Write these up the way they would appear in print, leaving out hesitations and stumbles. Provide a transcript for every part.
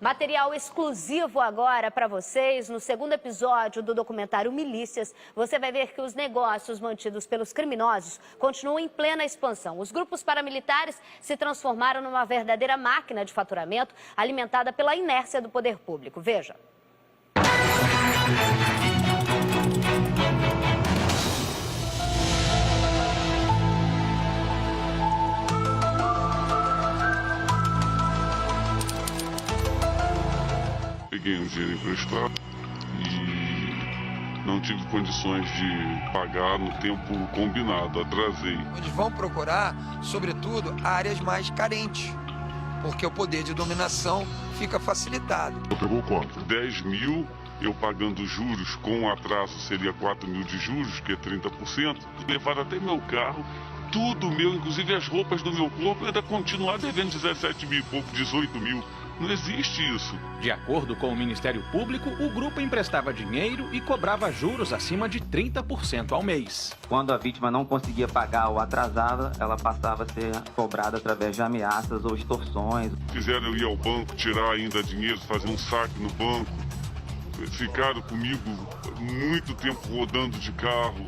Material exclusivo agora para vocês. No segundo episódio do documentário Milícias, você vai ver que os negócios mantidos pelos criminosos continuam em plena expansão. Os grupos paramilitares se transformaram numa verdadeira máquina de faturamento alimentada pela inércia do poder público. Veja. Peguei um dinheiro emprestado e não tive condições de pagar no tempo combinado, atrasei. Eles vão procurar, sobretudo, áreas mais carentes, porque o poder de dominação fica facilitado. Eu pegou quanto? 10 mil, eu pagando juros, com atraso seria 4 mil de juros, que é 30%. Levaram até meu carro, tudo meu, inclusive as roupas do meu corpo, e ainda continuar devendo 17 mil e pouco, 18 mil. Não existe isso. De acordo com o Ministério Público, o grupo emprestava dinheiro e cobrava juros acima de 30% ao mês. Quando a vítima não conseguia pagar ou atrasava, ela passava a ser cobrada através de ameaças ou extorsões. Fizeram eu ir ao banco, tirar ainda dinheiro, fazer um saque no banco. Ficaram comigo muito tempo rodando de carro.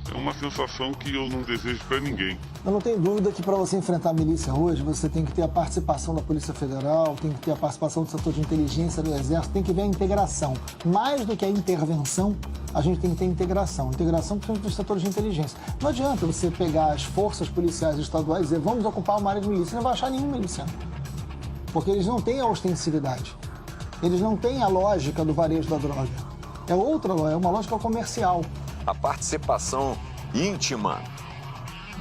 É uma sensação que eu não desejo para ninguém. Eu não tenho dúvida que para você enfrentar a milícia hoje, você tem que ter a participação da Polícia Federal, tem que ter a participação do setor de inteligência, do Exército, tem que ver a integração. Mais do que a intervenção, a gente tem que ter integração. Integração principalmente dos setores de inteligência. Não adianta você pegar as forças policiais estaduais e dizer vamos ocupar uma área de milícia, você não vai achar nenhum miliciano. Porque eles não têm a ostensividade. Eles não têm a lógica do varejo da droga. É outra, é uma lógica comercial. A participação íntima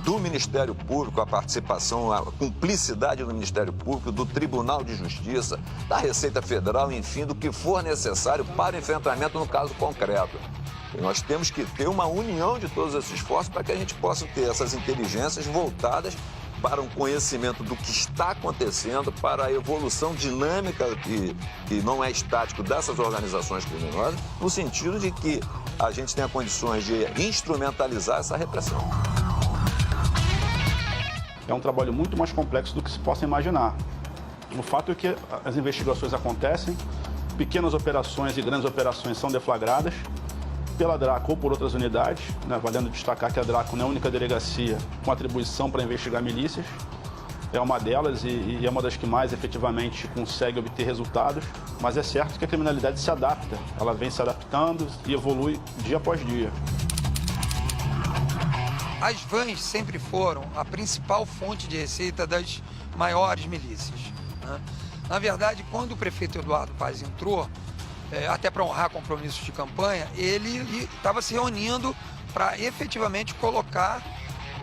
do Ministério Público, a participação, a cumplicidade do Ministério Público, do Tribunal de Justiça, da Receita Federal, enfim, do que for necessário para o enfrentamento no caso concreto. E nós temos que ter uma união de todos esses esforços para que a gente possa ter essas inteligências voltadas para um conhecimento do que está acontecendo, para a evolução dinâmica que não é estático dessas organizações criminosas, no sentido de que a gente tenha condições de instrumentalizar essa repressão. É um trabalho muito mais complexo do que se possa imaginar. O fato é que as investigações acontecem, pequenas operações e grandes operações são deflagradas pela DRACO ou por outras unidades, né? Valendo destacar que a DRACO não é a única delegacia com atribuição para investigar milícias. É uma delas e é uma das que mais efetivamente consegue obter resultados, mas é certo que a criminalidade se adapta, ela vem se adaptando e evolui dia após dia. As vans sempre foram a principal fonte de receita das maiores milícias, né? Na verdade, quando o prefeito Eduardo Paes entrou, até para honrar compromissos de campanha, ele estava se reunindo para efetivamente colocar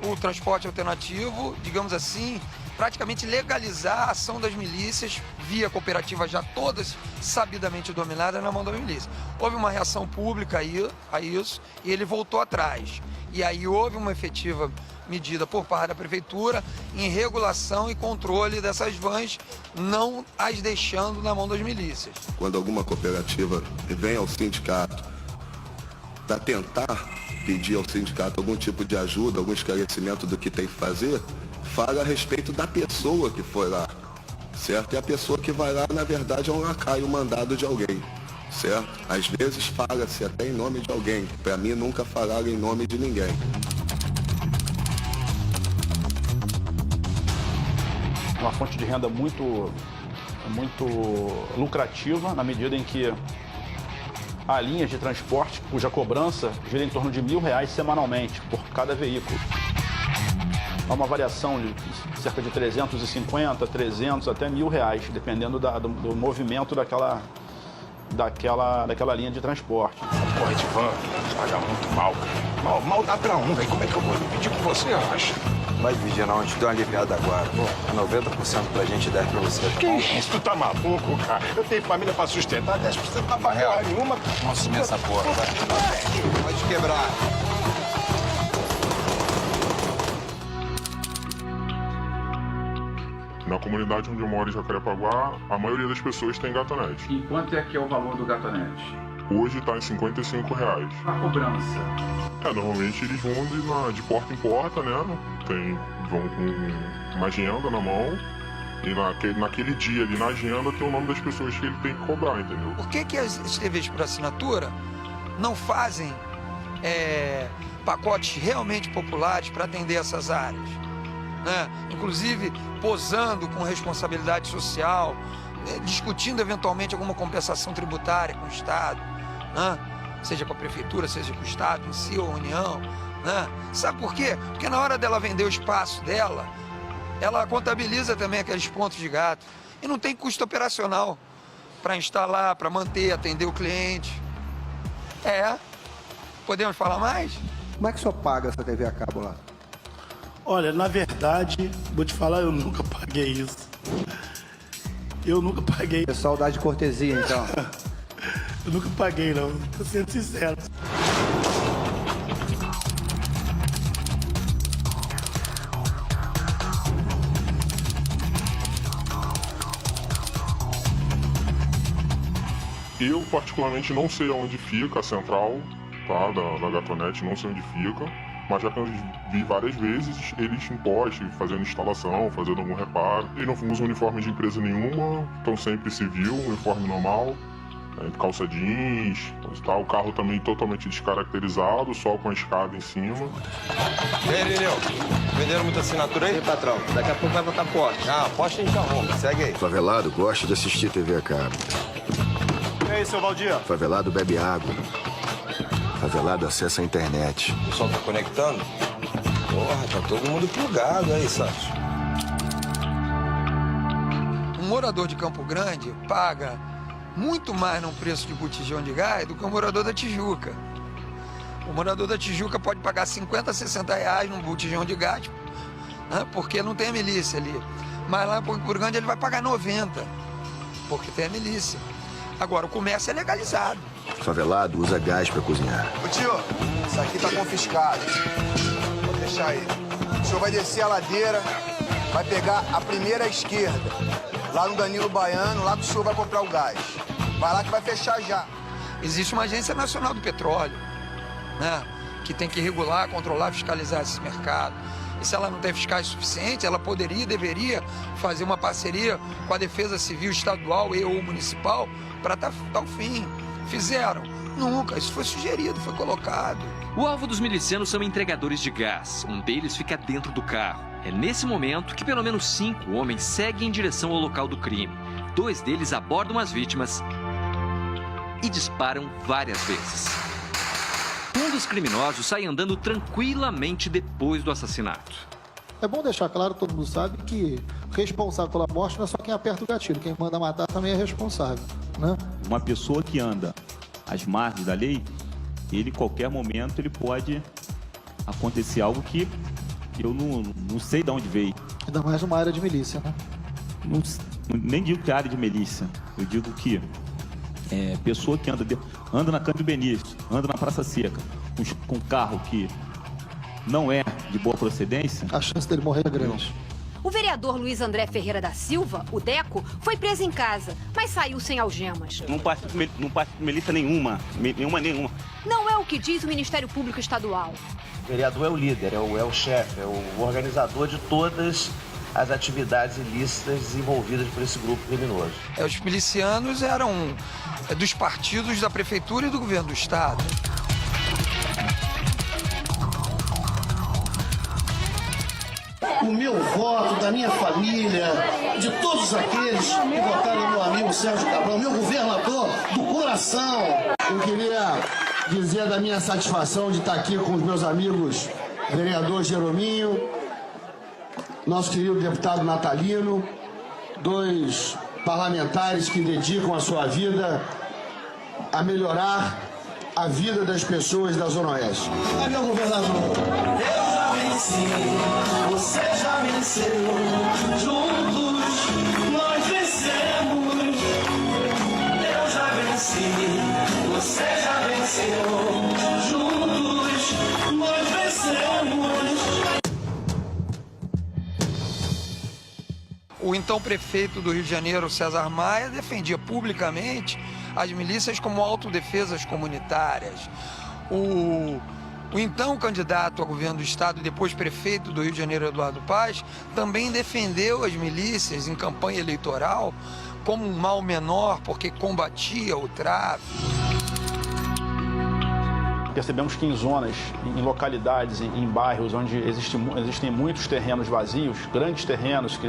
o transporte alternativo, digamos assim, praticamente legalizar a ação das milícias via cooperativa já todas sabidamente dominadas na mão da milícia. Houve uma reação pública a isso e ele voltou atrás. E aí houve uma efetiva medida por parte da prefeitura em regulação e controle dessas vans, não as deixando na mão das milícias. Quando alguma cooperativa vem ao sindicato para tentar pedir ao sindicato algum tipo de ajuda, algum esclarecimento do que tem que fazer, fala a respeito da pessoa que foi lá, certo? E a pessoa que vai lá, na verdade, é um lacaio mandado de alguém, certo? Às vezes fala-se até em nome de alguém. Para mim, nunca falaram em nome de ninguém. Uma fonte de renda muito lucrativa, na medida em que há linhas de transporte cuja cobrança gira em torno de R$1.000 semanalmente por cada veículo. Há uma variação de cerca de 350, 300 até R$1.000, dependendo do movimento daquela linha de transporte. Porra de van, paga muito mal. Mal dá pra um, velho. Como é que eu vou dividir com você, acha? Vai dividir não, a gente deu uma aliviada agora. Pô, 90% pra gente e 10% pra você. Que isso? Tu tá maluco, cara? Eu tenho família pra sustentar, 10% pra pagar nenhuma. Vamos assumir essa porra, vai. Pode quebrar. Na comunidade onde eu moro, em Jacarepaguá, a maioria das pessoas tem gatonete. E quanto é que é o valor do gatonete? Hoje está em R$55. A cobrança? Normalmente eles vão de porta em porta, né? Vão com uma agenda na mão E naquele dia ali na agenda tem o nome das pessoas que ele tem que cobrar, entendeu? Por que as TVs por assinatura não fazem pacotes realmente populares para atender essas áreas? Né? Inclusive posando com responsabilidade social, discutindo eventualmente alguma compensação tributária com o Estado, né? Seja com a Prefeitura, seja com o Estado em si ou a União. Né? Sabe por quê? Porque na hora dela vender o espaço dela, ela contabiliza também aqueles pontos de gato. E não tem custo operacional para instalar, para manter, atender o cliente. Podemos falar mais? Como é que o senhor paga essa TV a cabo lá? Olha, na verdade, vou te falar, eu nunca paguei isso. Eu nunca paguei. Pessoal dá de cortesia, então. Eu nunca paguei, não. Tô sendo sincero. Eu, particularmente, não sei onde fica a central, tá, da Gatonete, não sei onde fica, mas já vi várias vezes eles em poste, fazendo instalação, fazendo algum reparo. Eles não usam uniforme de empresa nenhuma, estão sempre civil, uniforme normal, calça jeans, tá, o carro também totalmente descaracterizado, só com a escada em cima. E aí, Lineu, venderam muita assinatura aí? E aí, patrão, daqui a pouco vai botar poste. Ah, poste a gente arruma, segue aí. Favelado gosta de assistir TV a cabo. E aí, seu Valdir? Favelado bebe água. Favelado acessa a internet. O pessoal tá conectando? Porra, tá todo mundo plugado aí, Santos. Um morador de Campo Grande paga muito mais no preço de botijão de gás do que o morador da Tijuca. O morador da Tijuca pode pagar 50, 60 reais num botijão de gás, né, porque não tem a milícia ali. Mas lá em Campo Grande ele vai pagar 90, porque tem a milícia. Agora, o comércio é legalizado. Favelado usa gás pra cozinhar. Ô tio, isso aqui tá confiscado. Vou deixar aí. O senhor vai descer a ladeira, vai pegar a primeira à esquerda, lá no Danilo Baiano, lá que o senhor vai comprar o gás. Vai lá que vai fechar já. Existe uma Agência Nacional do Petróleo, né, que tem que regular, controlar, fiscalizar esse mercado. E se ela não tem fiscais suficientes, ela poderia e deveria fazer uma parceria com a Defesa Civil Estadual e ou municipal para tal fim. Fizeram? Nunca. Isso foi sugerido, foi colocado. O alvo dos milicianos são entregadores de gás. Um deles fica dentro do carro. É nesse momento que pelo menos 5 homens seguem em direção ao local do crime. 2 deles abordam as vítimas e disparam várias vezes. Um dos criminosos sai andando tranquilamente depois do assassinato. É bom deixar claro, todo mundo sabe, que responsável pela morte não é só quem aperta o gatilho. Quem manda matar também é responsável, né? Uma pessoa que anda às margens da lei, ele, em qualquer momento, ele pode acontecer algo que eu não sei de onde veio. Ainda mais numa área de milícia, né? Nem digo que é área de milícia. Eu digo que pessoa que anda na Cândido Benício, anda na Praça Seca, com um carro que não é de boa procedência, a chance dele morrer é grande. O vereador Luiz André Ferreira da Silva, o Deco, foi preso em casa, mas saiu sem algemas. Não participa de milícia nenhuma. Não é o que diz o Ministério Público Estadual. O vereador é o líder, é o chefe, é o organizador de todas as atividades ilícitas desenvolvidas por esse grupo criminoso. Os milicianos eram dos partidos da Prefeitura e do Governo do Estado. O meu voto, da minha família, de todos aqueles que votaram no meu amigo Sérgio Cabral, meu governador do coração. Eu queria dizer da minha satisfação de estar aqui com os meus amigos vereador Jerominho, nosso querido deputado Natalino, 2 parlamentares que dedicam a sua vida a melhorar a vida das pessoas da Zona Oeste. Meu governador, eu já venci, você já venceu, juntos nós vencemos. Eu já venci, você já venceu, juntos nós vencemos. O então prefeito do Rio de Janeiro, César Maia, defendia publicamente as milícias como autodefesas comunitárias. O então candidato ao governo do estado e depois prefeito do Rio de Janeiro, Eduardo Paes, também defendeu as milícias em campanha eleitoral como um mal menor porque combatia o tráfico. Percebemos que em zonas, em localidades, em bairros onde existem muitos terrenos vazios, grandes terrenos que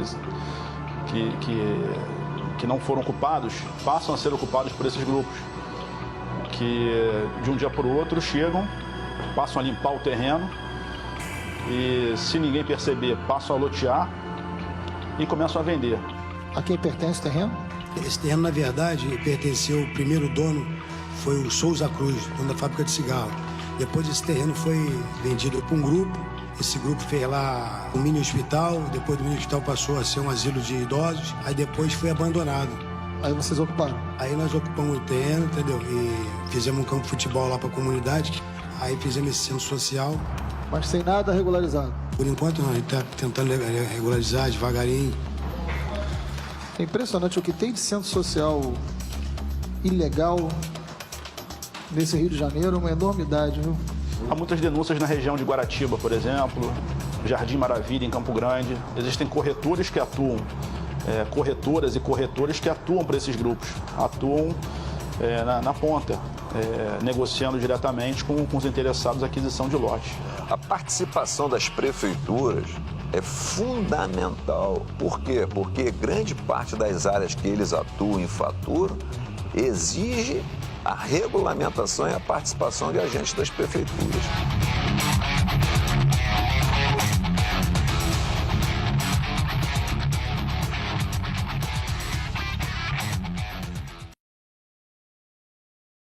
não foram ocupados, passam a ser ocupados por esses grupos, que de um dia para o outro chegam, passam a limpar o terreno e, se ninguém perceber, passam a lotear e começam a vender. A quem pertence o terreno? Esse terreno, na verdade, pertenceu, o primeiro dono foi o Souza Cruz, dono da fábrica de cigarro. Depois esse terreno foi vendido para um grupo, esse grupo fez lá um mini hospital, depois do mini hospital passou a ser um asilo de idosos, aí depois foi abandonado. Aí vocês ocuparam? Aí nós ocupamos o terreno, entendeu? E fizemos um campo de futebol lá para a comunidade, aí fizemos esse centro social. Mas sem nada regularizado? Por enquanto não, a gente está tentando regularizar devagarinho. É impressionante o que tem de centro social ilegal nesse Rio de Janeiro, uma enormidade, viu? Há muitas denúncias na região de Guaratiba, por exemplo, Jardim Maravilha, em Campo Grande. Existem corretores que atuam, corretoras e corretores que atuam para esses grupos, atuam na ponta, negociando diretamente com os interessados na aquisição de lotes. A participação das prefeituras é fundamental. Por quê? Porque grande parte das áreas que eles atuam e faturam exige a regulamentação e a participação de agentes das prefeituras.